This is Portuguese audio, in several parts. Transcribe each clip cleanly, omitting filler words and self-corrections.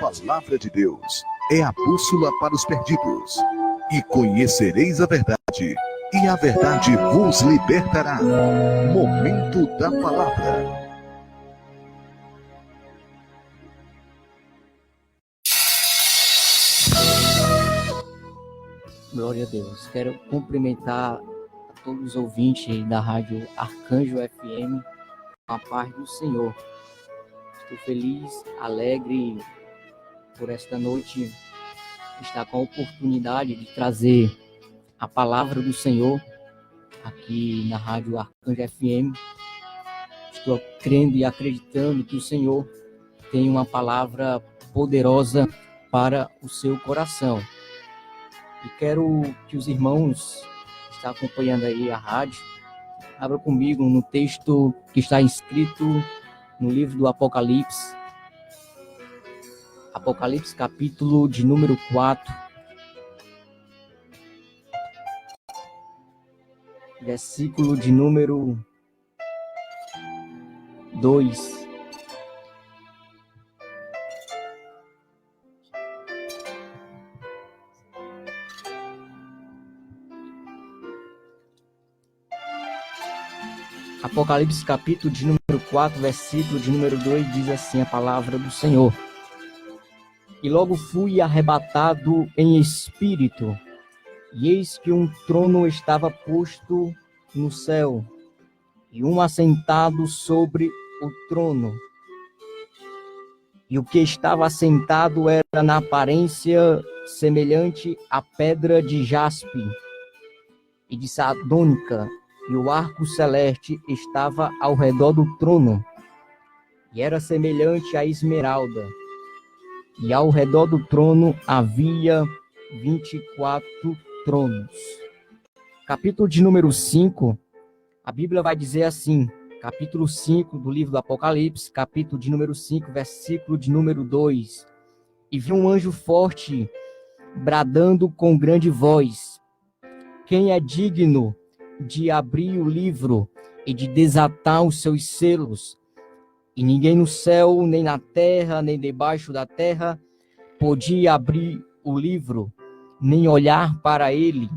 palavra de Deus é a bússola para os perdidos. E conhecereis a verdade, e a verdade vos libertará. Momento da palavra. Glória a Deus. Quero cumprimentar a todos os ouvintes da Rádio Arcanjo FM com a paz do Senhor. Estou feliz, alegre por esta noite estar com a oportunidade de trazer a palavra do Senhor aqui na Rádio Arcanjo FM. Estou crendo e acreditando que o Senhor tem uma palavra poderosa para o seu coração. E quero que os irmãos que estão acompanhando aí a rádio abram comigo no texto que está escrito no livro do Apocalipse. Apocalipse, capítulo de número 4. Versículo de número 2. Apocalipse, capítulo de número 4, versículo de número 2, diz assim a palavra do Senhor. E logo fui arrebatado em espírito, e eis que um trono estava posto no céu, e um assentado sobre o trono. E o que estava assentado era na aparência semelhante à pedra de jaspe e de sardônica, e o arco celeste estava ao redor do trono, e era semelhante à esmeralda. E ao redor do trono havia 24 tronos. Capítulo de número 5, a Bíblia vai dizer assim, capítulo 5 do livro do Apocalipse, capítulo de número 5, versículo de número 2. E vi um anjo forte, bradando com grande voz: quem é digno de abrir o livro e de desatar os seus selos? E ninguém no céu, nem na terra, nem debaixo da terra, podia abrir o livro, nem olhar para ele.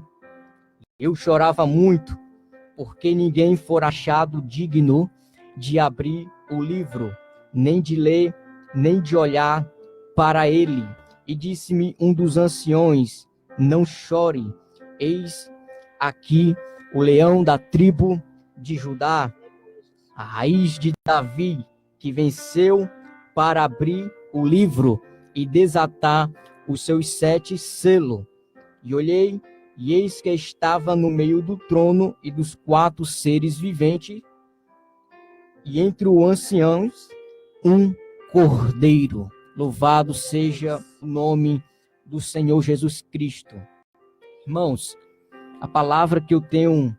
Eu chorava muito, porque ninguém for achado digno de abrir o livro, nem de ler, nem de olhar para ele. E disse-me um dos anciões: não chore, eis aqui o leão da tribo de Judá, a raiz de Davi, que venceu para abrir o livro e desatar os seus 7 selos. E olhei, e eis que estava no meio do trono e dos 4 seres viventes, e entre os anciãos, um cordeiro. Louvado seja o nome do Senhor Jesus Cristo. Irmãos, a palavra que eu tenho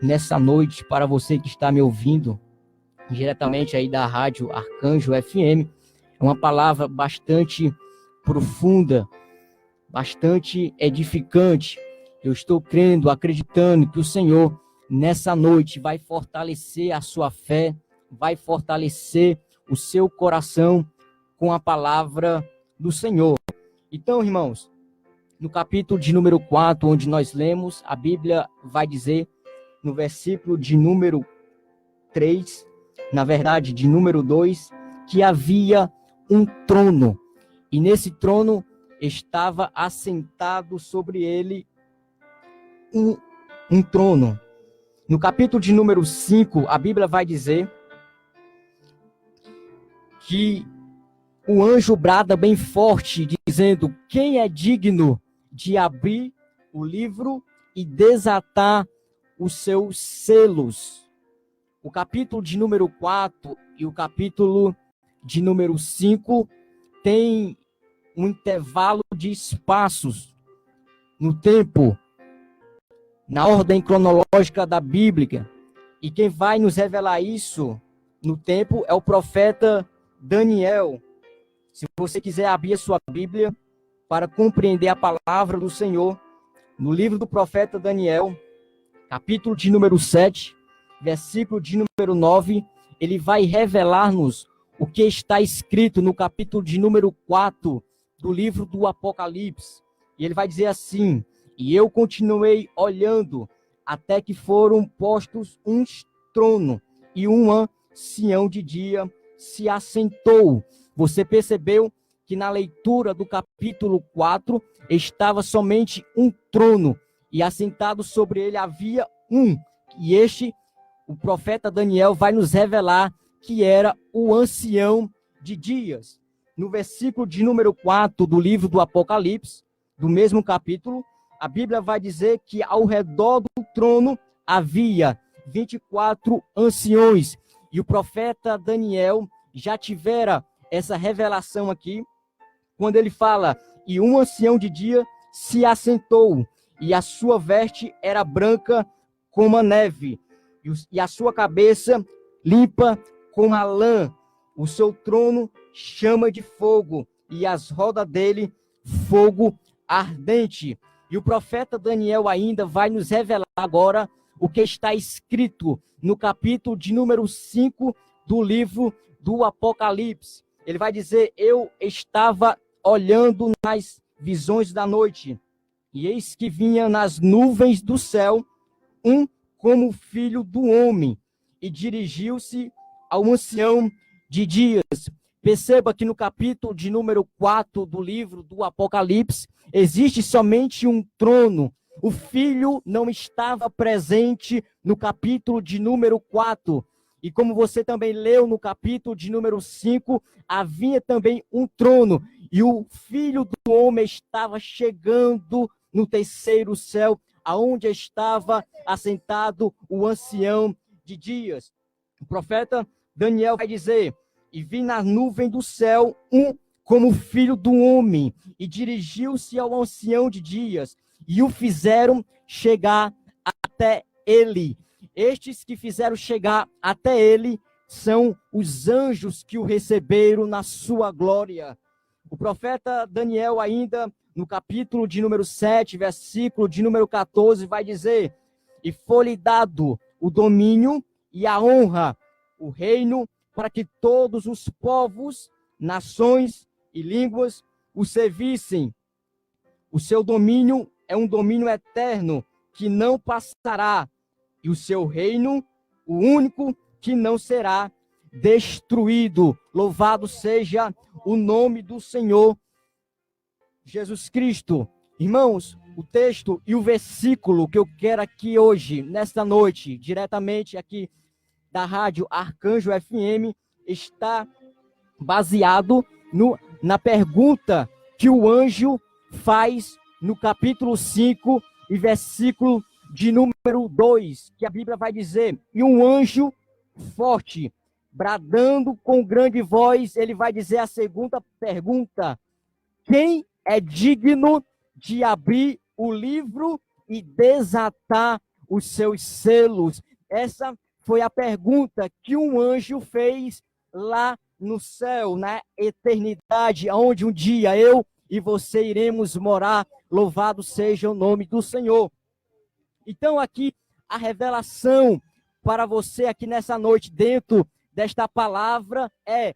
nessa noite para você que está me ouvindo, diretamente aí da Rádio Arcanjo FM, é uma palavra bastante profunda, bastante edificante. Eu estou crendo, acreditando que o Senhor, nessa noite, vai fortalecer a sua fé, vai fortalecer o seu coração com a palavra do Senhor. Então, irmãos, no capítulo de número 4, onde nós lemos, a Bíblia vai dizer, no versículo de número 3, na verdade, de número 2, que havia um trono, e nesse trono estava assentado sobre ele um trono. No capítulo de número 5, a Bíblia vai dizer que o anjo brada bem forte, dizendo: quem é digno de abrir o livro e desatar os seus selos? O capítulo de número 4 e o capítulo de número 5 tem um intervalo de espaços no tempo, na ordem cronológica da Bíblia. E quem vai nos revelar isso no tempo é o profeta Daniel. Se você quiser abrir a sua Bíblia para compreender a palavra do Senhor, no livro do profeta Daniel, capítulo de número 7, versículo de número 9, ele vai revelar-nos o que está escrito no capítulo de número 4 do livro do Apocalipse. E ele vai dizer assim: e eu continuei olhando até que foram postos um trono e um ancião de dia se assentou. Você percebeu que na leitura do capítulo 4 estava somente um trono e assentado sobre ele havia um. E este, o profeta Daniel vai nos revelar que era o ancião de dias. No versículo de número 4 do livro do Apocalipse, do mesmo capítulo, a Bíblia vai dizer que ao redor do trono havia 24 anciões. E o profeta Daniel já tivera essa revelação aqui, quando ele fala: e um ancião de dia se assentou, e a sua veste era branca como a neve, e a sua cabeça limpa como a lã, o seu trono chama de fogo, e as rodas dele fogo ardente. E o profeta Daniel ainda vai nos revelar agora o que está escrito no capítulo de número 5 do livro do Apocalipse. Ele vai dizer: eu estava olhando nas visões da noite, e eis que vinha nas nuvens do céu um como filho do homem, e dirigiu-se ao ancião de dias. Perceba que no capítulo de número 4 do livro do Apocalipse, existe somente um trono. O filho não estava presente no capítulo de número 4. E como você também leu no capítulo de número 5, havia também um trono. E o filho do homem estava chegando no terceiro céu, aonde estava assentado o ancião de dias. O profeta Daniel vai dizer: e vi na nuvem do céu um como filho do homem, e dirigiu-se ao ancião de dias, e o fizeram chegar até ele. Estes que fizeram chegar até ele são os anjos que o receberam na sua glória. O profeta Daniel ainda, no capítulo de número 7, versículo de número 14, vai dizer: e foi-lhe dado o domínio e a honra, o reino, para que todos os povos, nações e línguas o servissem. O seu domínio é um domínio eterno, que não passará, e o seu reino, o único que não será destruído. Louvado seja o nome do Senhor Jesus Cristo. Irmãos, o texto e o versículo que eu quero aqui hoje, nesta noite, diretamente aqui da rádio Arcanjo FM, está baseado na pergunta que o anjo faz no capítulo 5 e versículo de número 2, que a Bíblia vai dizer: e um anjo forte, bradando com grande voz, ele vai dizer a segunda pergunta: quem é digno de abrir o livro e desatar os seus selos? Essa foi a pergunta que um anjo fez lá no céu, na eternidade, onde um dia eu e você iremos morar. Louvado seja o nome do Senhor. Então aqui a revelação para você aqui nessa noite, dentro desta palavra, é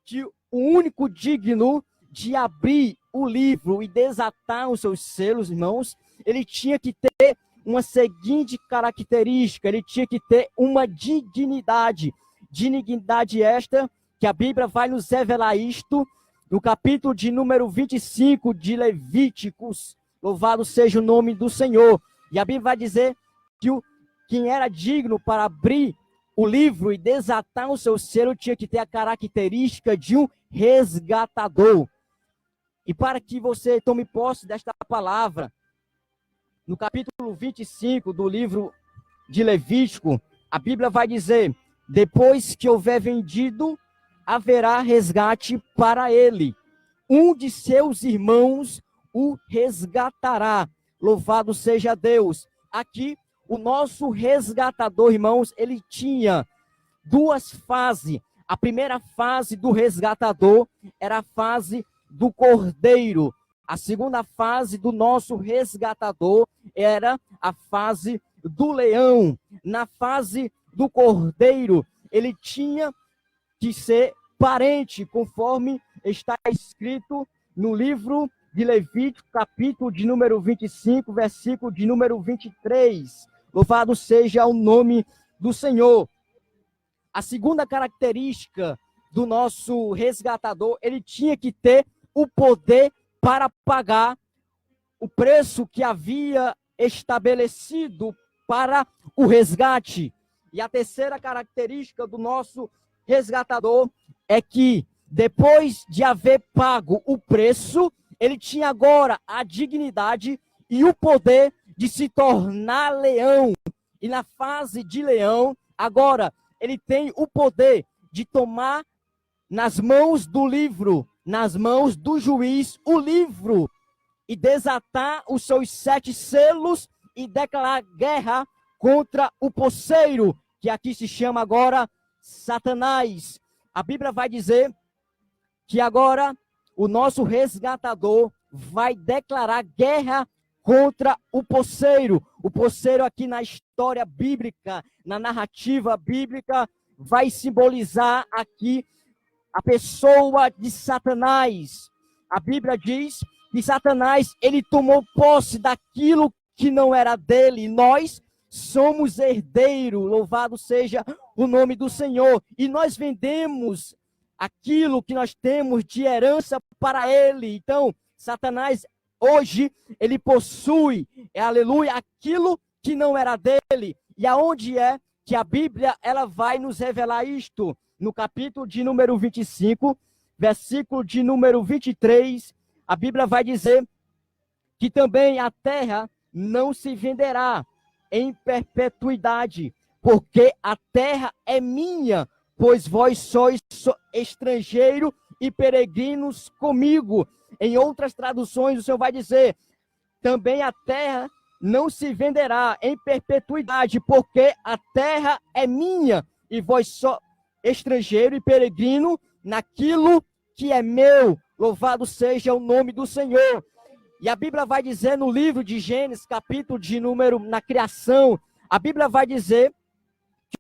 que o único digno de abrir o livro e desatar os seus selos, irmãos, ele tinha que ter uma seguinte característica: ele tinha que ter uma dignidade. Dignidade esta que a Bíblia vai nos revelar isto no capítulo de número 25 de Levíticos. Louvado seja o nome do Senhor. E a Bíblia vai dizer que quem era digno para abrir o livro e desatar o seu selo tinha que ter a característica de um resgatador. E para que você tome posse desta palavra, no capítulo 25 do livro de Levítico, a Bíblia vai dizer: depois que houver vendido, haverá resgate para ele. Um de seus irmãos o resgatará. Louvado seja Deus. Aqui, o nosso resgatador, irmãos, ele tinha duas fases. A primeira fase do resgatador era a fase do cordeiro. A segunda fase do nosso resgatador era a fase do leão. Na fase do cordeiro, ele tinha que ser parente, conforme está escrito no livro de Levítico, capítulo de número 25, versículo de número 23. Louvado seja o nome do Senhor. A segunda característica do nosso resgatador, ele tinha que ter o poder para pagar o preço que havia estabelecido para o resgate. E a terceira característica do nosso resgatador é que, depois de haver pago o preço, ele tinha agora a dignidade e o poder de se tornar leão. E na fase de leão, agora, ele tem o poder de tomar nas mãos do livro, nas mãos do juiz, o livro, e desatar os seus 7 selos e declarar guerra contra o posseiro, que aqui se chama agora Satanás. A Bíblia vai dizer que agora o nosso resgatador vai declarar guerra contra o posseiro. O posseiro aqui na história bíblica, na narrativa bíblica, vai simbolizar aqui a pessoa de Satanás. A Bíblia diz que Satanás, ele tomou posse daquilo que não era dele. Nós somos herdeiros, louvado seja o nome do Senhor. E nós vendemos aquilo que nós temos de herança para ele. Então, Satanás, hoje, ele possui, aleluia, aquilo que não era dele. E aonde é que a Bíblia, ela vai nos revelar isto? No capítulo de número 25, versículo de número 23, a Bíblia vai dizer que também a terra não se venderá em perpetuidade, porque a terra é minha, pois vós sois estrangeiro e peregrinos comigo. Em outras traduções, o Senhor vai dizer, também a terra não se venderá em perpetuidade, porque a terra é minha, e vós sois estrangeiro e peregrino naquilo que é meu. Louvado seja o nome do Senhor. E a Bíblia vai dizer no livro de Gênesis, capítulo de número, na criação, a Bíblia vai dizer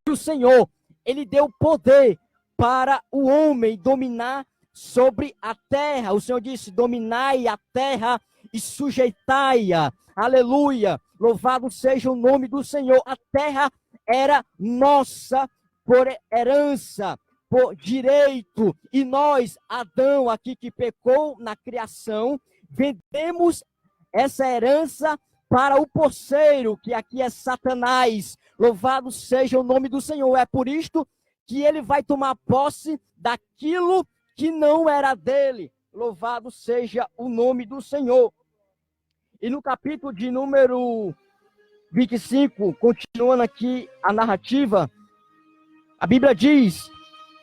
que o Senhor, ele deu poder para o homem dominar sobre a terra. O Senhor disse, dominai a terra e sujeitai-a. Aleluia. Louvado seja o nome do Senhor. A terra era nossa por herança, por direito. E nós, Adão, aqui que pecou na criação, vendemos essa herança para o posseiro, que aqui é Satanás. Louvado seja o nome do Senhor. É por isto que ele vai tomar posse daquilo que não era dele. Louvado seja o nome do Senhor. E no capítulo de número 25, continuando aqui a narrativa, a Bíblia diz,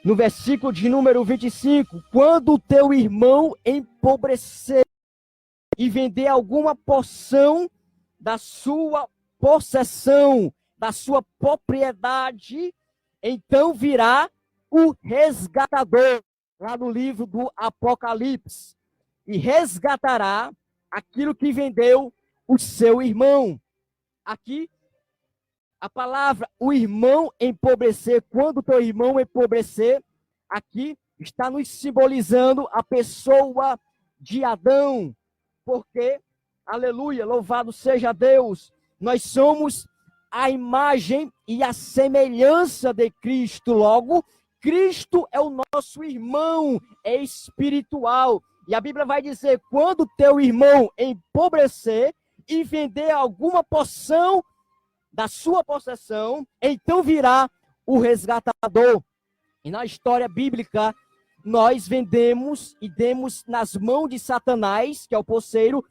no versículo de número 25, quando o teu irmão empobrecer e vender alguma porção da sua possessão, da sua propriedade, então virá o resgatador, lá no livro do Apocalipse, e resgatará aquilo que vendeu o seu irmão. Aqui, a palavra, o irmão empobrecer, quando o teu irmão empobrecer, aqui está nos simbolizando a pessoa de Adão, porque, aleluia, louvado seja Deus, nós somos a imagem e a semelhança de Cristo, logo, Cristo é o nosso irmão espiritual, e a Bíblia vai dizer, quando teu irmão empobrecer e vender alguma porção da sua possessão, então virá o resgatador. E na história bíblica, nós vendemos e demos nas mãos de Satanás, que é o posseiro,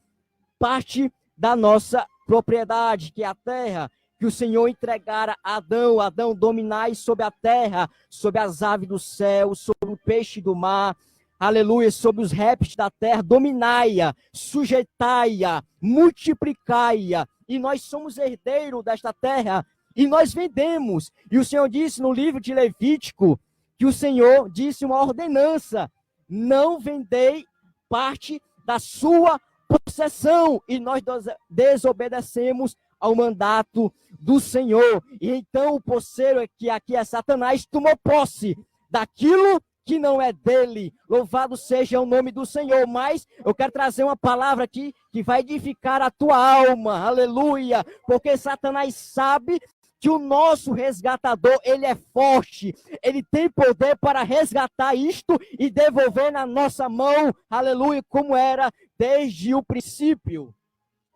parte da nossa propriedade, que é a terra, que o Senhor entregara a Adão. Adão, dominai sobre a terra, sobre as aves do céu, sobre o peixe do mar, aleluia, sobre os répteis da terra, dominai-a, sujeitai-a, multiplicai-a, e nós somos herdeiros desta terra, e nós vendemos. E o Senhor disse no livro de Levítico, que o Senhor disse uma ordenança, não vendei parte da sua possessão, e nós desobedecemos ao mandato do Senhor. E então o posseiro, que aqui é Satanás, tomou posse daquilo que não é dele. Louvado seja o nome do Senhor. Mas eu quero trazer uma palavra aqui que vai edificar a tua alma. Aleluia. Porque Satanás sabe que o nosso resgatador, ele é forte. Ele tem poder para resgatar isto e devolver na nossa mão. Aleluia. Como era desde o princípio.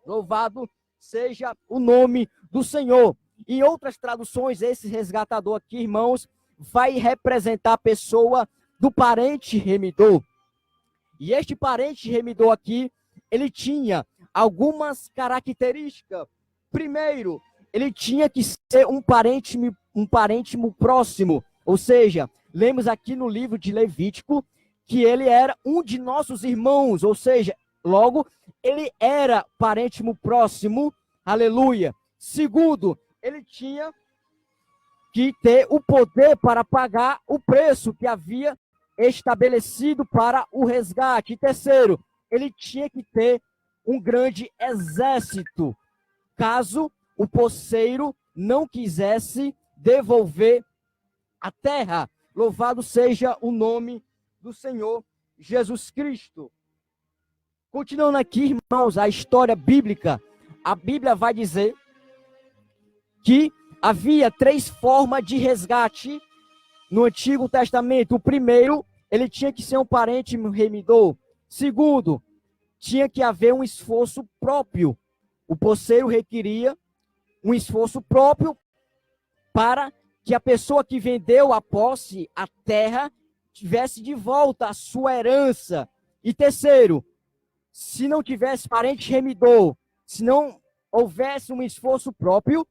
Louvado seja o nome do Senhor. Em outras traduções, esse resgatador aqui, irmãos, vai representar a pessoa do parente remidor. E este parente remidor aqui, ele tinha algumas características. Primeiro, ele tinha que ser um parente próximo. Ou seja, lemos aqui no livro de Levítico que ele era um de nossos irmãos. Ou seja, logo, ele era parente próximo. Aleluia. Segundo, ele tinha que ter o poder para pagar o preço que havia estabelecido para o resgate. E terceiro, ele tinha que ter um grande exército, caso o poceiro não quisesse devolver a terra. Louvado seja o nome do Senhor Jesus Cristo. Continuando aqui, irmãos, a história bíblica, a Bíblia vai dizer que havia 3 formas de resgate no Antigo Testamento. O primeiro, ele tinha que ser um parente remidor. Segundo, tinha que haver um esforço próprio. O poceiro requeria um esforço próprio para que a pessoa que vendeu a posse, a terra, tivesse de volta a sua herança. E terceiro, se não tivesse parente remidor, se não houvesse um esforço próprio,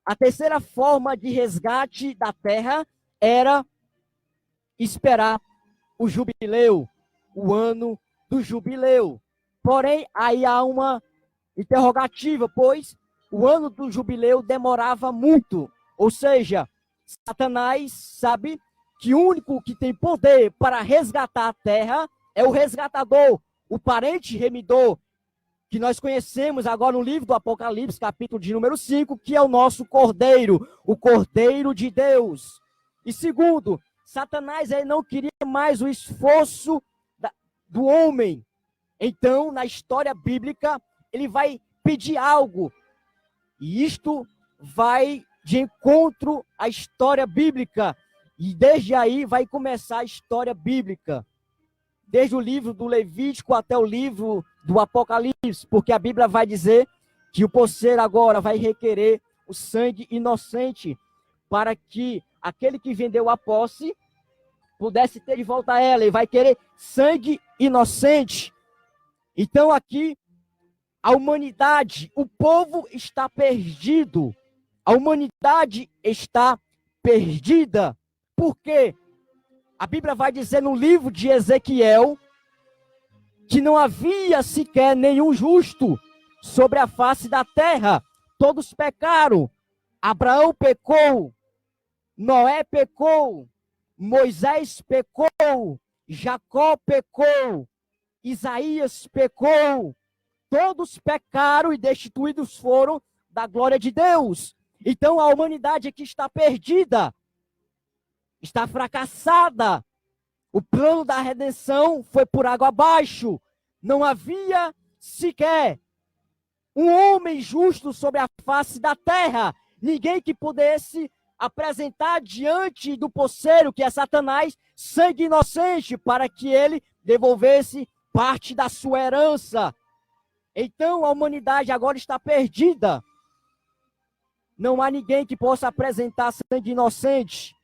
a terceira forma de resgate da terra era esperar o jubileu, o ano do jubileu. Porém, aí há uma interrogativa, pois o ano do jubileu demorava muito. Ou seja, Satanás sabe que o único que tem poder para resgatar a terra é o resgatador, o parente remidor, que nós conhecemos agora no livro do Apocalipse, capítulo de número 5, que é o nosso Cordeiro, o Cordeiro de Deus. E segundo, Satanás ele não queria mais o esforço do homem. Então, na história bíblica, ele vai pedir algo. E isto vai de encontro à história bíblica. E desde aí vai começar a história bíblica. Desde o livro do Levítico até o livro do Apocalipse, porque a Bíblia vai dizer que o poceiro agora vai requerer o sangue inocente para que aquele que vendeu a posse pudesse ter de volta ela, e vai querer sangue inocente. Então aqui, a humanidade, o povo está perdido, a humanidade está perdida. Por quê? A Bíblia vai dizer no livro de Ezequiel que não havia sequer nenhum justo sobre a face da terra. Todos pecaram. Abraão pecou, Noé pecou, Moisés pecou, Jacó pecou, Isaías pecou. Todos pecaram e destituídos foram da glória de Deus. Então a humanidade aqui está perdida. Está fracassada. O plano da redenção foi por água abaixo. Não havia sequer um homem justo sobre a face da terra. Ninguém que pudesse apresentar diante do poceiro, que é Satanás, sangue inocente, para que ele devolvesse parte da sua herança. Então a humanidade agora está perdida. Não há ninguém que possa apresentar sangue inocente.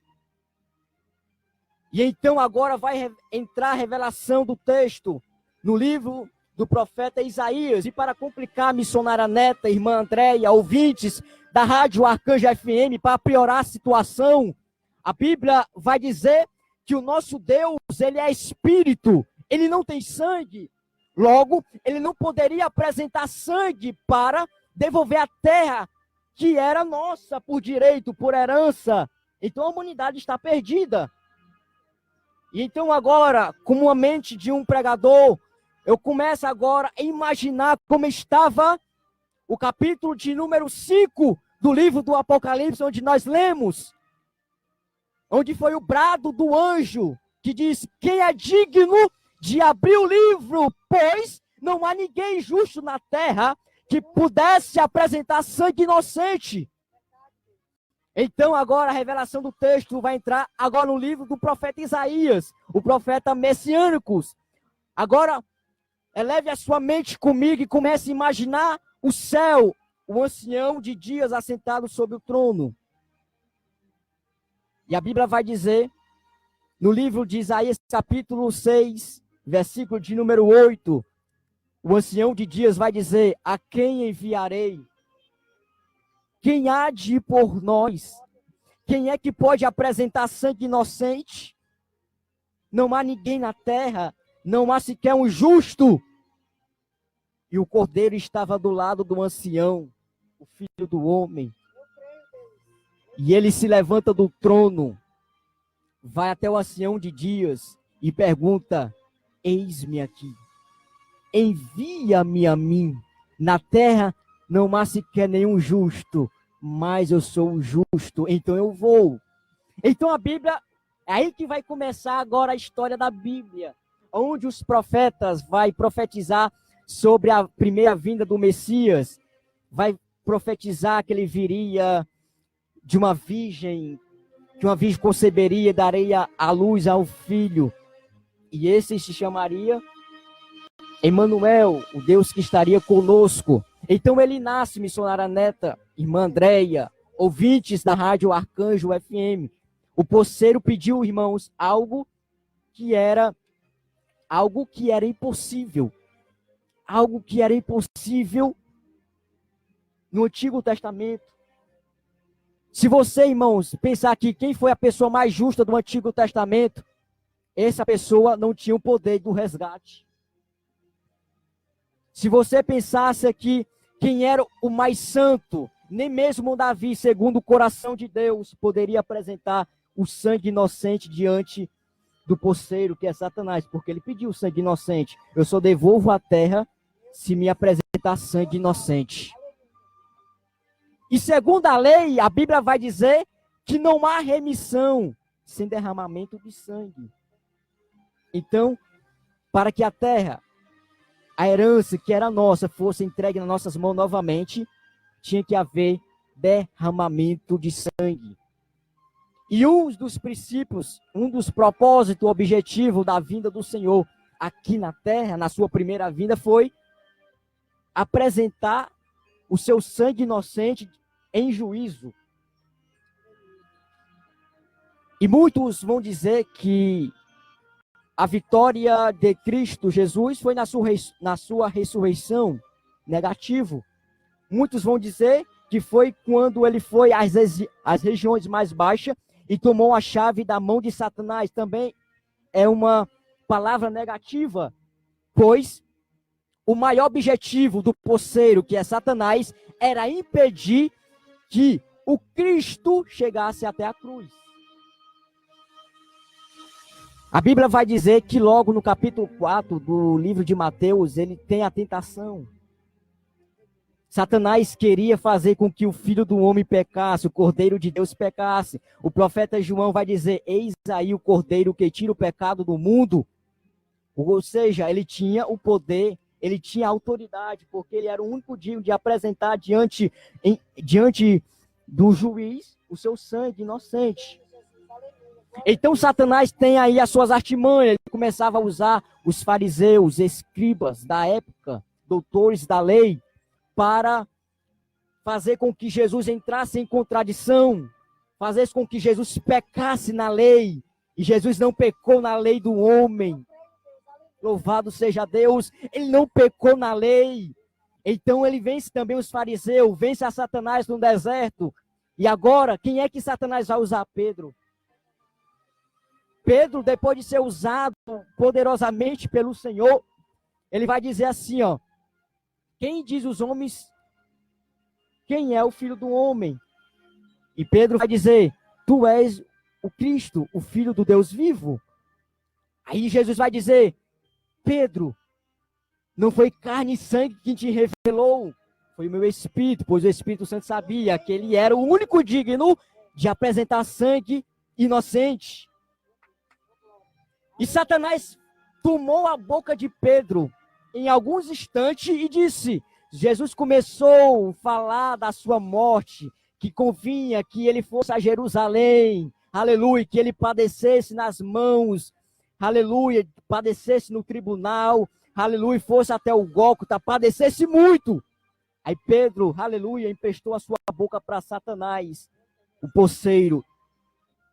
E então agora vai entrar a revelação do texto no livro do profeta Isaías. E para complicar a missionária Neta, irmã Andréia, ouvintes da Rádio Arcanjo FM, para piorar a situação, a Bíblia vai dizer que o nosso Deus, ele é espírito, ele não tem sangue. Logo, ele não poderia apresentar sangue para devolver a terra que era nossa por direito, por herança. Então a humanidade está perdida. E então agora, com a mente de um pregador, eu começo agora a imaginar como estava o capítulo de número 5 do livro do Apocalipse, onde nós lemos, onde foi o brado do anjo que diz: quem é digno de abrir o livro? Pois não há ninguém justo na terra que pudesse apresentar sangue inocente. Então agora a revelação do texto vai entrar agora no livro do profeta Isaías, o profeta messiânico. Agora, eleve a sua mente comigo e comece a imaginar o céu, o ancião de dias assentado sobre o trono. E a Bíblia vai dizer, no livro de Isaías, capítulo 6, versículo de número 8, o ancião de dias vai dizer: a quem enviarei? Quem há de ir por nós? Quem é que pode apresentar sangue inocente? Não há ninguém na terra, não há sequer um justo. E o cordeiro estava do lado do ancião, o filho do homem. E ele se levanta do trono, vai até o ancião de dias e pergunta: eis-me aqui, envia-me a mim. Na terra não há sequer nenhum justo, mas eu sou o justo, então eu vou. Então a Bíblia, é aí que vai começar agora a história da Bíblia, onde os profetas vai profetizar sobre a primeira vinda do Messias, vai profetizar que ele viria de uma virgem, que uma virgem conceberia e daria a luz ao filho, e esse se chamaria Emanuel, o Deus que estaria conosco. Então ele nasce, missionária Neta, irmã Andréia, ouvintes da Rádio Arcanjo FM. O poceiro pediu, irmãos, algo que era impossível. Algo que era impossível no Antigo Testamento. Se você, irmãos, pensar que quem foi a pessoa mais justa do Antigo Testamento, essa pessoa não tinha o poder do resgate. Se você pensasse que quem era o mais santo, nem mesmo Davi, segundo o coração de Deus, poderia apresentar o sangue inocente diante do poceiro, que é Satanás, porque ele pediu sangue inocente. Eu só devolvo a terra se me apresentar sangue inocente. E segundo a lei, a Bíblia vai dizer que não há remissão sem derramamento de sangue. Então, para que a terra, a herança que era nossa, fosse entregue nas nossas mãos novamente, tinha que haver derramamento de sangue. E um dos princípios, um dos propósitos, o objetivo da vinda do Senhor aqui na terra, na sua primeira vinda, foi apresentar o seu sangue inocente em juízo. E muitos vão dizer que a vitória de Cristo Jesus foi na sua ressurreição. Negativo. Muitos vão dizer que foi quando ele foi às regiões mais baixas e tomou a chave da mão de Satanás. Também é uma palavra negativa, pois o maior objetivo do poceiro, que é Satanás, era impedir que o Cristo chegasse até a cruz. A Bíblia vai dizer que logo no capítulo 4 do livro de Mateus, ele tem a tentação. Satanás queria fazer com que o Filho do Homem pecasse, o Cordeiro de Deus pecasse. O profeta João vai dizer: eis aí o Cordeiro que tira o pecado do mundo. Ou seja, ele tinha o poder, ele tinha a autoridade, porque ele era o único digno de apresentar diante do juiz o seu sangue inocente. Então Satanás tem aí as suas artimanhas. Ele começava a usar os fariseus, escribas da época, doutores da lei, para fazer com que Jesus entrasse em contradição, fazer com que Jesus pecasse na lei, e Jesus não pecou na lei do homem. Louvado seja Deus, ele não pecou na lei. Então ele vence também os fariseus, vence a Satanás no deserto. E agora, quem é que Satanás vai usar? Pedro. Pedro, depois de ser usado poderosamente pelo Senhor, ele vai dizer assim, ó: quem diz os homens, quem é o Filho do Homem? E Pedro vai dizer: tu és o Cristo, o Filho do Deus vivo. Aí Jesus vai dizer: Pedro, não foi carne e sangue que te revelou, foi o meu Espírito, pois o Espírito Santo sabia que ele era o único digno de apresentar sangue inocente. E Satanás tomou a boca de Pedro em alguns instantes e disse, Jesus começou a falar da sua morte, que convinha que ele fosse a Jerusalém, aleluia, que ele padecesse nas mãos, aleluia, padecesse no tribunal, aleluia, fosse até o Gólgota, padecesse muito. Aí Pedro, aleluia, emprestou a sua boca para Satanás, o poceiro,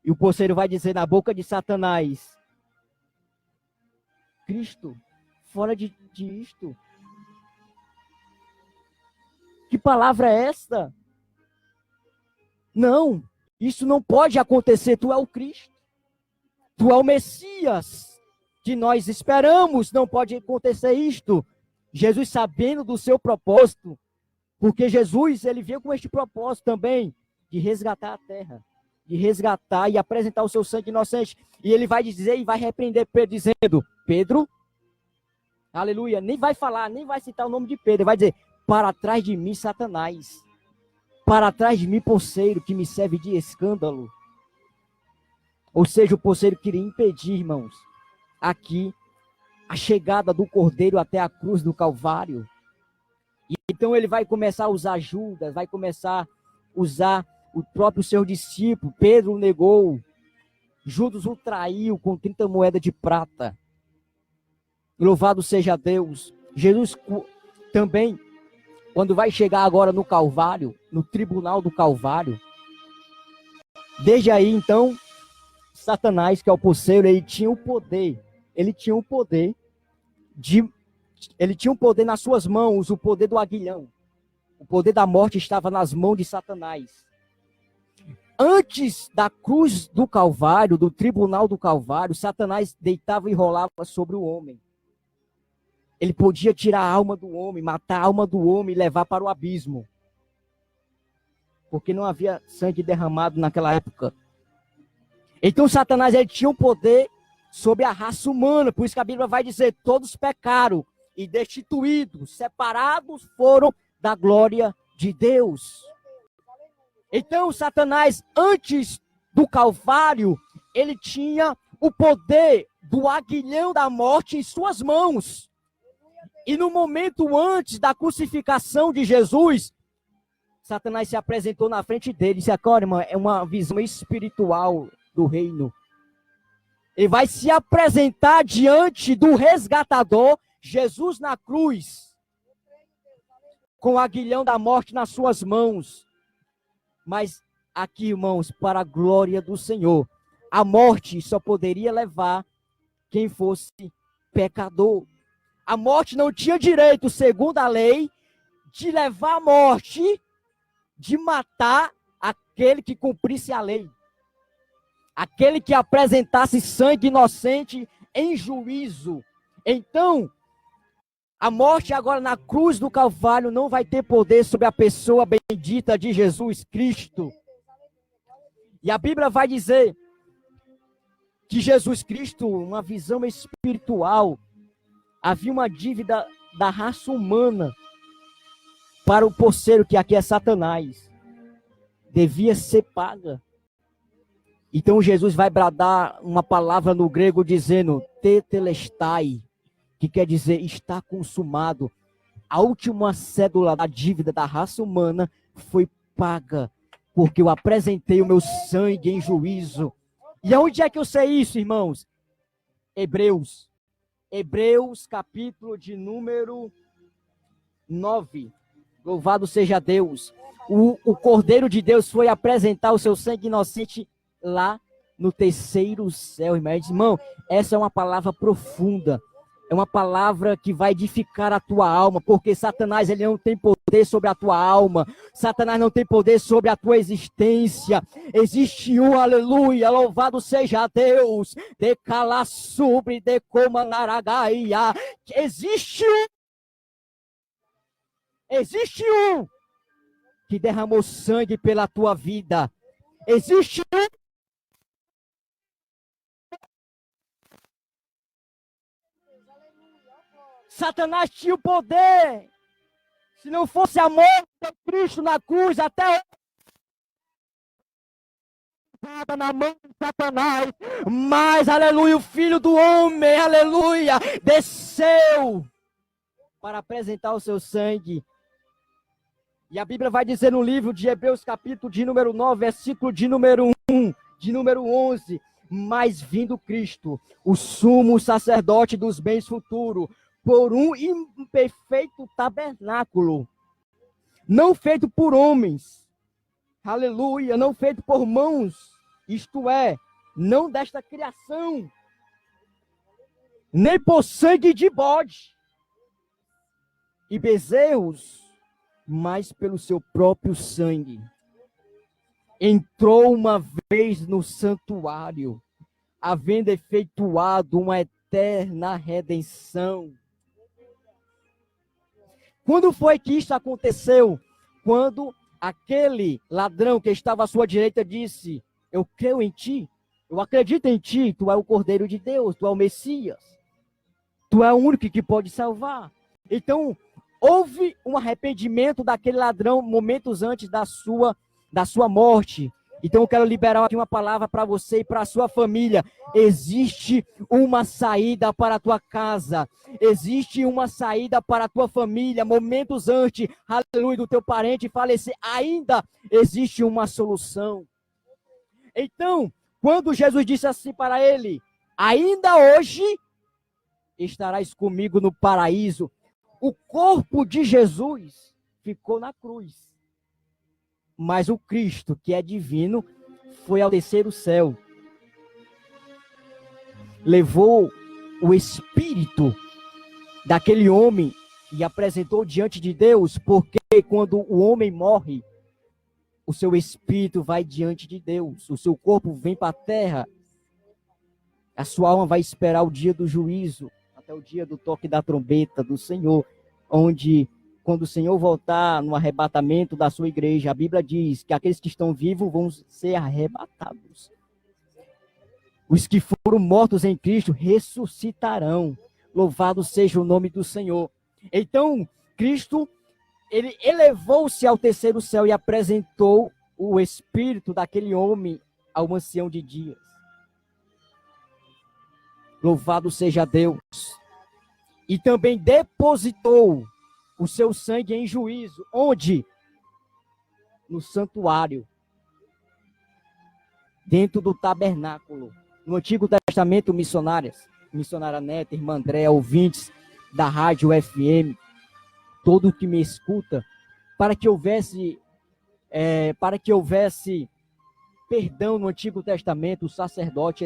e o poceiro vai dizer na boca de Satanás, Cristo, fora de isto. Que palavra é esta? Não, isso não pode acontecer. Tu é o Cristo. Tu é o Messias que nós esperamos. Não pode acontecer isto. Jesus, sabendo do seu propósito, porque Jesus, ele veio com este propósito também, de resgatar a terra, de resgatar e apresentar o seu sangue inocente. E ele vai dizer e vai repreender Pedro, dizendo, Pedro, aleluia, nem vai falar, nem vai citar o nome de Pedro, ele vai dizer, para trás de mim, Satanás, para trás de mim, poceiro, que me serve de escândalo. Ou seja, o poceiro queria impedir, irmãos, aqui, a chegada do Cordeiro até a cruz do Calvário. E então ele vai começar a usar Judas, vai começar a usar o próprio seu discípulo. Pedro o negou, Judas o traiu com 30 moedas de prata. Louvado seja Deus. Jesus também, quando vai chegar agora no Calvário, no tribunal do Calvário, desde aí então, Satanás, que é o poceiro, ele tinha o poder nas suas mãos, o poder do aguilhão. O poder da morte estava nas mãos de Satanás. Antes da cruz do Calvário, do tribunal do Calvário, Satanás deitava e rolava sobre o homem. Ele podia tirar a alma do homem, matar a alma do homem e levar para o abismo. Porque não havia sangue derramado naquela época. Então Satanás, ele tinha um poder sobre a raça humana. Por isso que a Bíblia vai dizer, todos pecaram e destituídos, separados foram da glória de Deus. Então Satanás, antes do Calvário, ele tinha o poder do aguilhão da morte em suas mãos. E no momento antes da crucificação de Jesus, Satanás se apresentou na frente dele e disse, agora, irmão, é uma visão espiritual do reino. Ele vai se apresentar diante do resgatador, Jesus na cruz, com o aguilhão da morte nas suas mãos. Mas aqui, irmãos, para a glória do Senhor, a morte só poderia levar quem fosse pecador. A morte não tinha direito, segundo a lei, de levar a morte, de matar aquele que cumprisse a lei. Aquele que apresentasse sangue inocente em juízo. Então, a morte agora na cruz do Calvário não vai ter poder sobre a pessoa bendita de Jesus Cristo. E a Bíblia vai dizer que Jesus Cristo, uma visão espiritual, havia uma dívida da raça humana para o poceiro, que aqui é Satanás. Devia ser paga. Então Jesus vai bradar uma palavra no grego dizendo tetelestai, que quer dizer está consumado. A última cédula da dívida da raça humana foi paga, porque eu apresentei o meu sangue em juízo. E aonde é que eu sei isso, irmãos? Hebreus capítulo de número 9. Louvado seja Deus. O Cordeiro de Deus foi apresentar o seu sangue inocente lá no terceiro céu, irmão. Essa é uma palavra profunda. É uma palavra que vai edificar a tua alma, porque Satanás, ele não tem poder sobre a tua alma. Satanás não tem poder sobre a tua existência. Existe um, aleluia, louvado seja Deus, de Calassubre, de Comanaragaia. Existe um que derramou sangue pela tua vida. Existe um Satanás tinha o poder. Se não fosse a morte de Cristo na cruz, até espada na mão de Satanás, mas, aleluia, o Filho do Homem, aleluia, desceu para apresentar o seu sangue. E a Bíblia vai dizer no livro de Hebreus, capítulo de número 9, versículo de número 1, de número 11, mas vindo Cristo, o sumo sacerdote dos bens futuros, por um imperfeito tabernáculo, não feito por homens, aleluia, não feito por mãos, isto é, não desta criação, nem por sangue de bode e bezerros, mas pelo seu próprio sangue. Entrou uma vez no santuário, havendo efetuado uma eterna redenção. Quando foi que isso aconteceu? Quando aquele ladrão que estava à sua direita disse: eu creio em ti, eu acredito em ti, tu é o Cordeiro de Deus, tu é o Messias, tu é o único que pode salvar. Então, houve um arrependimento daquele ladrão momentos antes da sua morte. Então eu quero liberar aqui uma palavra para você e para a sua família. Existe uma saída para a tua casa. Existe uma saída para a tua família. Momentos antes, aleluia, do teu parente falecer, ainda existe uma solução. Então, quando Jesus disse assim para ele: ainda hoje estarás comigo no paraíso, o corpo de Jesus ficou na cruz. Mas o Cristo, que é divino, foi ao terceiro céu. Levou o espírito daquele homem e apresentou diante de Deus, porque quando o homem morre, o seu espírito vai diante de Deus, o seu corpo vem para a terra, a sua alma vai esperar o dia do juízo, até o dia do toque da trombeta do Senhor, onde, quando o Senhor voltar no arrebatamento da sua igreja, a Bíblia diz que aqueles que estão vivos vão ser arrebatados. Os que foram mortos em Cristo ressuscitarão. Louvado seja o nome do Senhor. Então, Cristo, ele elevou-se ao terceiro céu e apresentou o espírito daquele homem ao ancião de dias. Louvado seja Deus. E também depositou o seu sangue em juízo. Onde? No santuário. Dentro do tabernáculo. No Antigo Testamento, missionária Neta, irmã André, ouvintes da Rádio FM, todo que me escuta, para que houvesse perdão no Antigo Testamento, o sacerdote,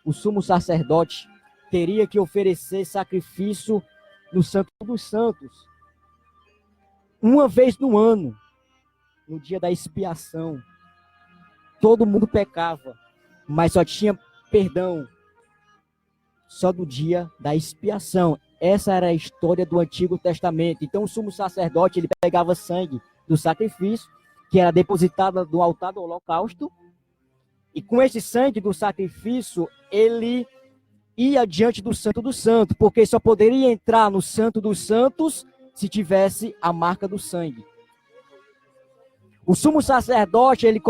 o sumo sacerdote, teria que oferecer sacrifício no Santo dos Santos, uma vez no ano, no dia da expiação. Todo mundo pecava, mas só tinha perdão só do dia da expiação. Essa era a história do Antigo Testamento. Então o sumo sacerdote, ele pegava sangue do sacrifício, que era depositado no altar do holocausto, e com esse sangue do sacrifício, ele ia diante do Santo dos Santos, porque só poderia entrar no Santo dos Santos se tivesse a marca do sangue. O sumo sacerdote, ele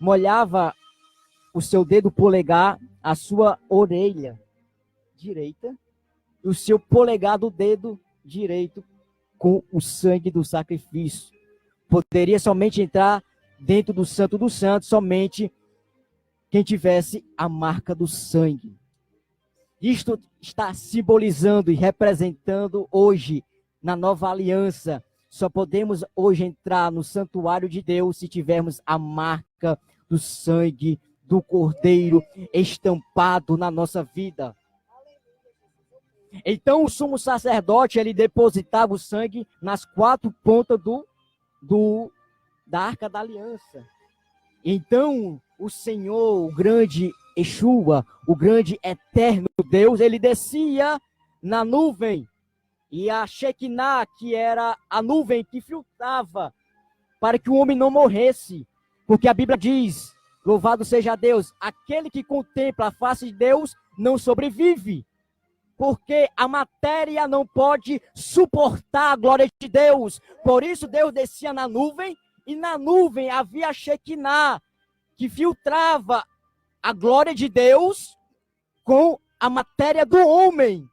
molhava o seu dedo polegar, a sua orelha direita, e o seu polegar do dedo direito com o sangue do sacrifício. Poderia somente entrar dentro do Santo dos Santos somente quem tivesse a marca do sangue. Isto está simbolizando e representando hoje, na nova aliança, só podemos hoje entrar no santuário de Deus se tivermos a marca do sangue do Cordeiro estampado na nossa vida. Então o sumo sacerdote, ele depositava o sangue nas quatro pontas da Arca da Aliança. Então o Senhor, o grande Yeshua, o grande eterno Deus, ele descia na nuvem, e a Shekinah, que era a nuvem que filtrava para que o homem não morresse, porque a Bíblia diz, louvado seja Deus, aquele que contempla a face de Deus não sobrevive, porque a matéria não pode suportar a glória de Deus. Por isso Deus descia na nuvem, e na nuvem havia a Shekinah, que filtrava a glória de Deus com a matéria do homem.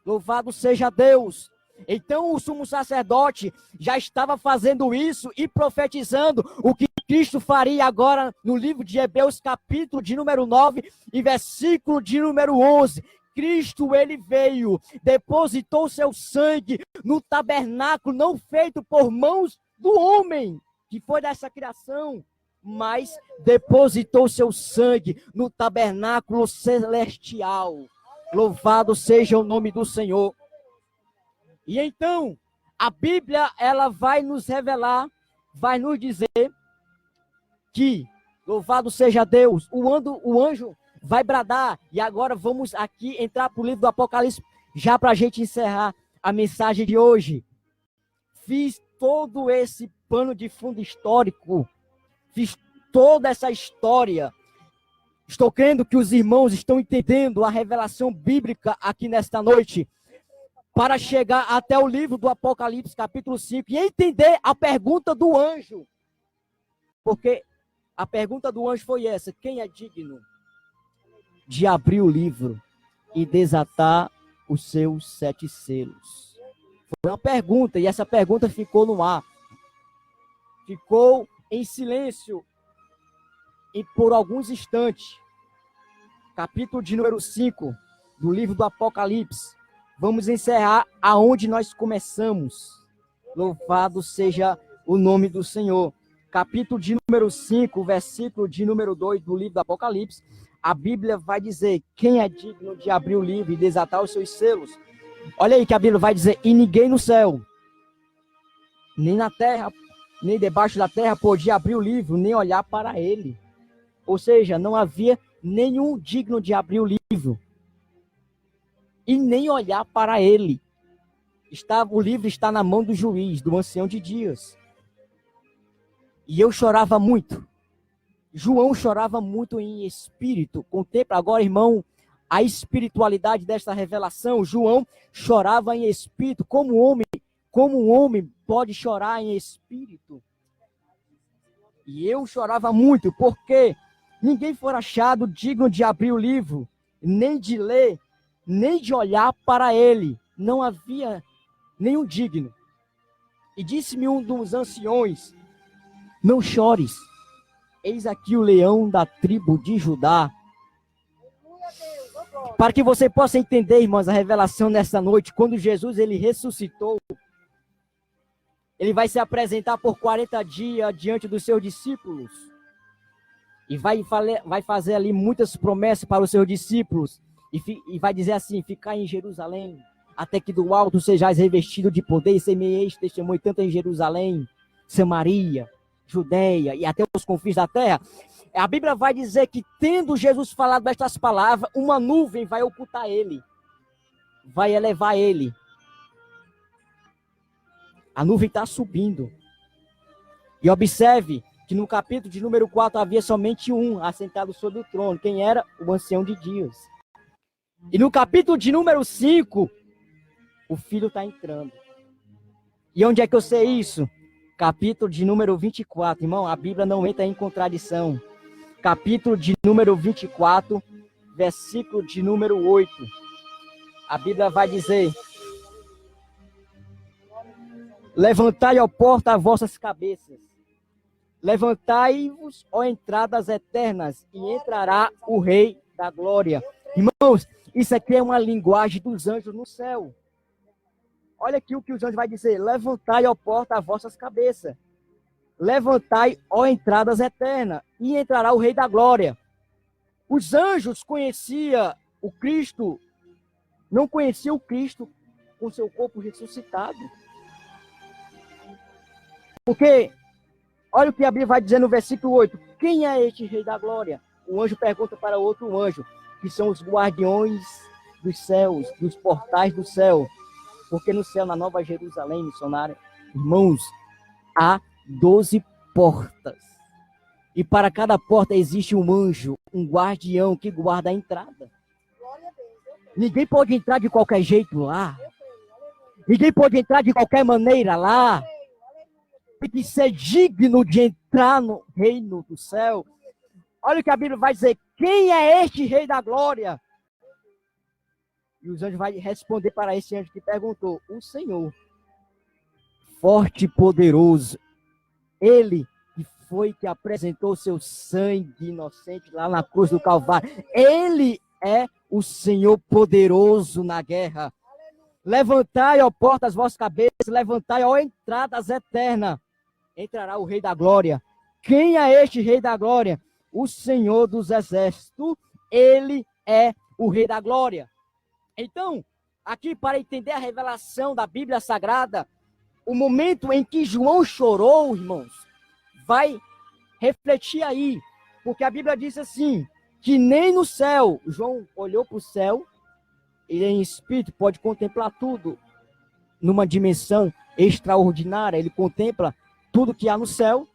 Louvado seja Deus. Então o sumo sacerdote já estava fazendo isso e profetizando o que Cristo faria agora no livro de Hebreus, capítulo de número 9 e versículo de número 11. Cristo, ele veio, depositou seu sangue no tabernáculo, não feito por mãos do homem, que foi dessa criação, mas depositou seu sangue no tabernáculo celestial. Louvado seja o nome do Senhor. E então, a Bíblia, ela vai nos revelar, vai nos dizer que, louvado seja Deus, o anjo vai bradar. E agora vamos aqui entrar para o livro do Apocalipse, já para a gente encerrar a mensagem de hoje. Fiz todo esse pano de fundo histórico, fiz toda essa história. Estou crendo que os irmãos estão entendendo a revelação bíblica aqui nesta noite, para chegar até o livro do Apocalipse, capítulo 5, e entender a pergunta do anjo. Porque a pergunta do anjo foi essa: quem é digno de abrir o livro e desatar os seus 7 selos? Foi uma pergunta, e essa pergunta ficou no ar. Ficou em silêncio e por alguns instantes. Capítulo de número 5 do livro do Apocalipse. Vamos encerrar aonde nós começamos. Louvado seja o nome do Senhor. Capítulo de número 5, versículo de número 2 do livro do Apocalipse. A Bíblia vai dizer: quem é digno de abrir o livro e desatar os seus selos? Olha aí que a Bíblia vai dizer: e ninguém no céu, nem na terra, nem debaixo da terra podia abrir o livro, nem olhar para ele. Ou seja, não havia nenhum digno de abrir o livro e nem olhar para ele. O livro está na mão do juiz, do ancião de dias. E eu chorava muito. João chorava muito em espírito. Contempla agora, irmão, a espiritualidade desta revelação. João chorava em espírito. Como um homem pode chorar em espírito? E eu chorava muito, porque ninguém foi achado digno de abrir o livro, nem de ler, nem de olhar para ele. Não havia nenhum digno. E disse-me um dos anciões: não chores, eis aqui o leão da tribo de Judá. Para que você possa entender, irmãos, a revelação nessa noite, quando Jesus ele ressuscitou, ele vai se apresentar por 40 dias diante dos seus discípulos. E vai fazer ali muitas promessas para os seus discípulos. E vai dizer assim: ficar em Jerusalém, até que do alto sejais revestido de poder, e semeieis testemunho tanto em Jerusalém, Samaria, Judeia e até os confins da terra. A Bíblia vai dizer que, tendo Jesus falado estas palavras, uma nuvem vai ocultar ele, vai elevar ele. A nuvem está subindo. E observe que no capítulo de número 4 havia somente um assentado sobre o trono. Quem era? O ancião de dias. E no capítulo de número 5, o filho está entrando. E onde é que eu sei isso? Capítulo de número 24. Irmão, a Bíblia não entra em contradição. Capítulo de número 24, versículo de número 8. A Bíblia vai dizer: levantai, ó porta, as vossas cabeças. Levantai-vos, ó entradas eternas, e entrará o Rei da Glória. Irmãos, isso aqui é uma linguagem dos anjos no céu. Olha aqui o que os anjos vai dizer: levantai, ó porta, as vossas cabeças. Levantai, ó entradas eternas, e entrará o Rei da Glória. Os anjos conheciam o Cristo, não conheciam o Cristo com seu corpo ressuscitado. Porque, olha o que a Bíblia vai dizer no versículo 8. Quem é este Rei da Glória? O anjo pergunta para outro anjo, que são os guardiões dos céus, dos portais do céu. Porque no céu, na Nova Jerusalém, missionário, irmãos, há 12 portas. E para cada porta existe um anjo, um guardião que guarda a entrada. Ninguém pode entrar de qualquer jeito lá. Ninguém pode entrar de qualquer maneira lá. que ser digno de entrar no reino do céu. Olha o que a Bíblia vai dizer. Quem é este Rei da Glória? E os anjos vão responder para esse anjo que perguntou. O Senhor, forte e poderoso. Ele que foi que apresentou seu sangue inocente lá na cruz do Calvário. Ele é o Senhor poderoso na guerra. Levantai, ó portas, as vossas cabeças, levantai, ó entradas eternas. Entrará o Rei da Glória. Quem é este Rei da Glória? O Senhor dos Exércitos. Ele é o Rei da Glória. Então, aqui para entender a revelação da Bíblia Sagrada, o momento em que João chorou, irmãos, vai refletir aí. Porque a Bíblia diz assim, que nem no céu, João olhou para o céu, ele em espírito pode contemplar tudo numa dimensão extraordinária. Ele contempla tudo que há no céu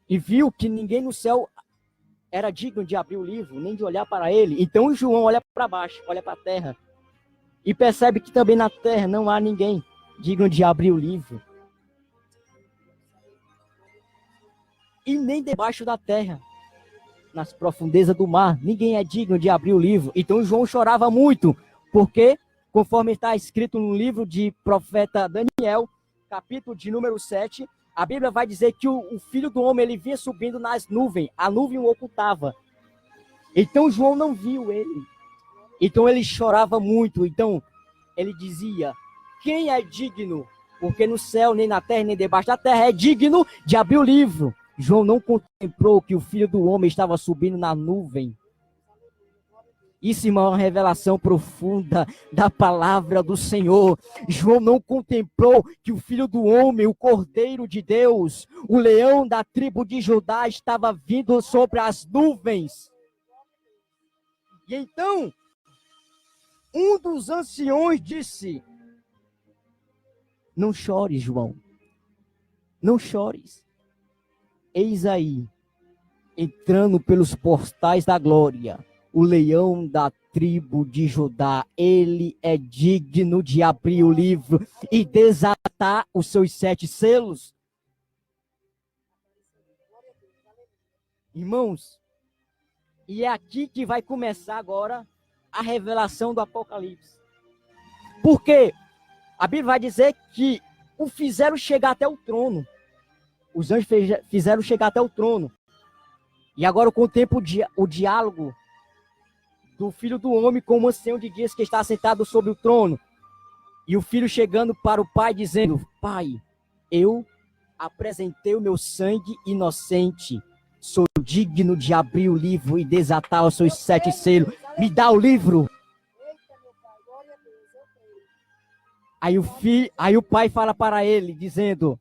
e viu que ninguém no céu era digno de abrir o livro, nem de olhar para ele. Então João olha para baixo, olha para a terra e percebe que também na terra não há ninguém digno de abrir o livro. E nem debaixo da terra, nas profundezas do mar, ninguém é digno de abrir o livro. Então João chorava muito, porque, conforme está escrito no livro de profeta Daniel, capítulo de número 7, a Bíblia vai dizer que o Filho do Homem ele vinha subindo nas nuvens, a nuvem o ocultava. Então João não viu ele. Então ele chorava muito. Então ele dizia, quem é digno? Porque no céu, nem na terra, nem debaixo da terra é digno de abrir o livro. João não contemplou que o Filho do Homem estava subindo na nuvem. Isso, irmão, é uma revelação profunda da palavra do Senhor. João não contemplou que o Filho do Homem, o Cordeiro de Deus, o leão da tribo de Judá, estava vindo sobre as nuvens. E então, um dos anciões disse, não chores, João, não chores. Eis aí, entrando pelos portais da glória, o leão da tribo de Judá. Ele é digno de abrir o livro e desatar os seus 7 selos. Irmãos, e é aqui que vai começar agora a revelação do Apocalipse. Porque a Bíblia vai dizer que o fizeram chegar até o trono. Os anjos fizeram chegar até o trono. E agora eu contemplo o diálogo do Filho do Homem com o ancião de dias que está sentado sobre o trono. E o filho chegando para o pai dizendo, pai, eu apresentei o meu sangue inocente. Sou digno de abrir o livro e desatar os seus 7 selos. Me dá o livro. Aí o pai fala para ele, dizendo,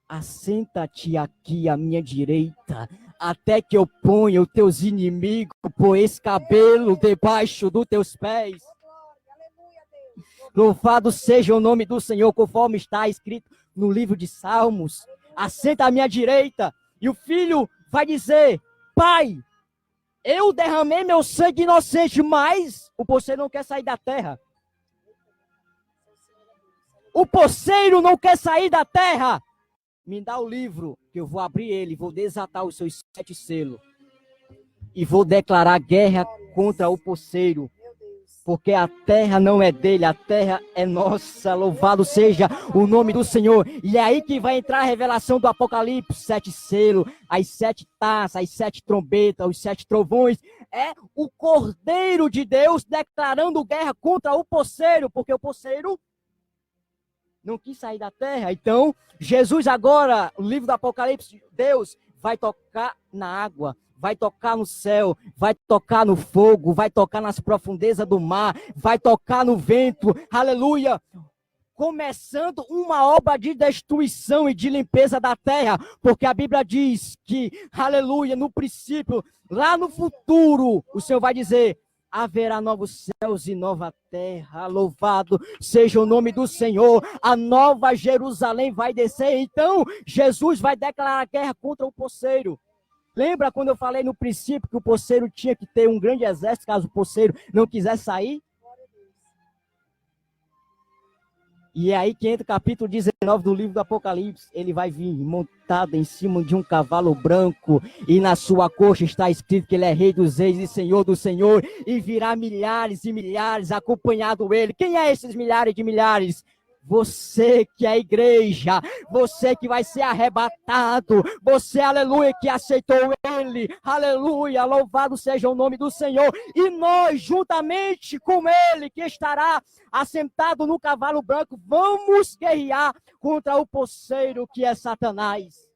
assenta-te aqui à minha direita, até que eu ponha os teus inimigos por escabelo debaixo dos teus pés. Louvado seja o nome do Senhor, conforme está escrito no livro de Salmos. Assenta à minha direita. E o filho vai dizer, pai, eu derramei meu sangue inocente, mas o poceiro não quer sair da terra. O poceiro não quer sair da terra. Me dá o livro, que eu vou abrir ele, vou desatar os seus 7 selos. E vou declarar guerra contra o poceiro. Porque a terra não é dele, a terra é nossa. Louvado seja o nome do Senhor. E é aí que vai entrar a revelação do Apocalipse. 7 selos, as 7 taças, as 7 trombetas, os 7 trovões. É o Cordeiro de Deus declarando guerra contra o poceiro. Porque o poceiro não quis sair da terra. Então, Jesus agora, o livro do Apocalipse, Deus vai tocar na água, vai tocar no céu, vai tocar no fogo, vai tocar nas profundezas do mar, vai tocar no vento, aleluia, começando uma obra de destruição e de limpeza da terra, porque a Bíblia diz que, aleluia, no princípio, lá no futuro, o Senhor vai dizer, haverá novos céus e nova terra, louvado seja o nome do Senhor, a nova Jerusalém vai descer, então Jesus vai declarar guerra contra o poceiro. Lembra quando eu falei no princípio que o poceiro tinha que ter um grande exército, caso o poceiro não quisesse sair? E é aí que entra o capítulo 19 do livro do Apocalipse. Ele vai vir montado em cima de um cavalo branco, e na sua coxa está escrito que ele é Rei dos Reis e Senhor do Senhor, e virá milhares e milhares acompanhado ele. Quem é esses milhares de milhares? Você que é a igreja, você que vai ser arrebatado, você, aleluia, que aceitou ele, aleluia, louvado seja o nome do Senhor, e nós, juntamente com ele, que estará assentado no cavalo branco, vamos guerrear contra o poceiro que é Satanás.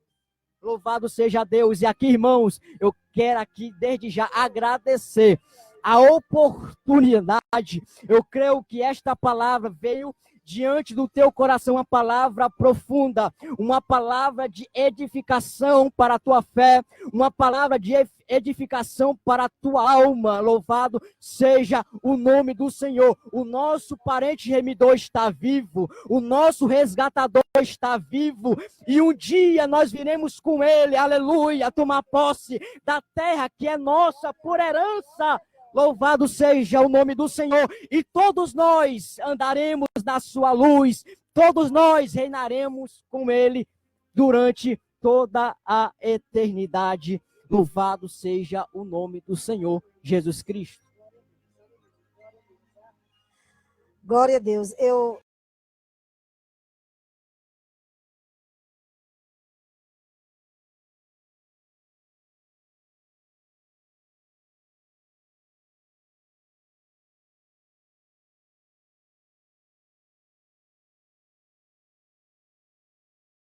Louvado seja Deus. E aqui, irmãos, eu quero aqui desde já agradecer a oportunidade. Eu creio que esta palavra veio diante do teu coração, uma palavra profunda, uma palavra de edificação para a tua fé, uma palavra de edificação para a tua alma. Louvado seja o nome do Senhor. O nosso parente remidor está vivo, o nosso resgatador está vivo, e um dia nós viremos com ele, aleluia, tomar posse da terra que é nossa por herança. Louvado seja o nome do Senhor, e todos nós andaremos na sua luz, todos nós reinaremos com ele durante toda a eternidade. Louvado seja o nome do Senhor Jesus Cristo. Glória a Deus. Eu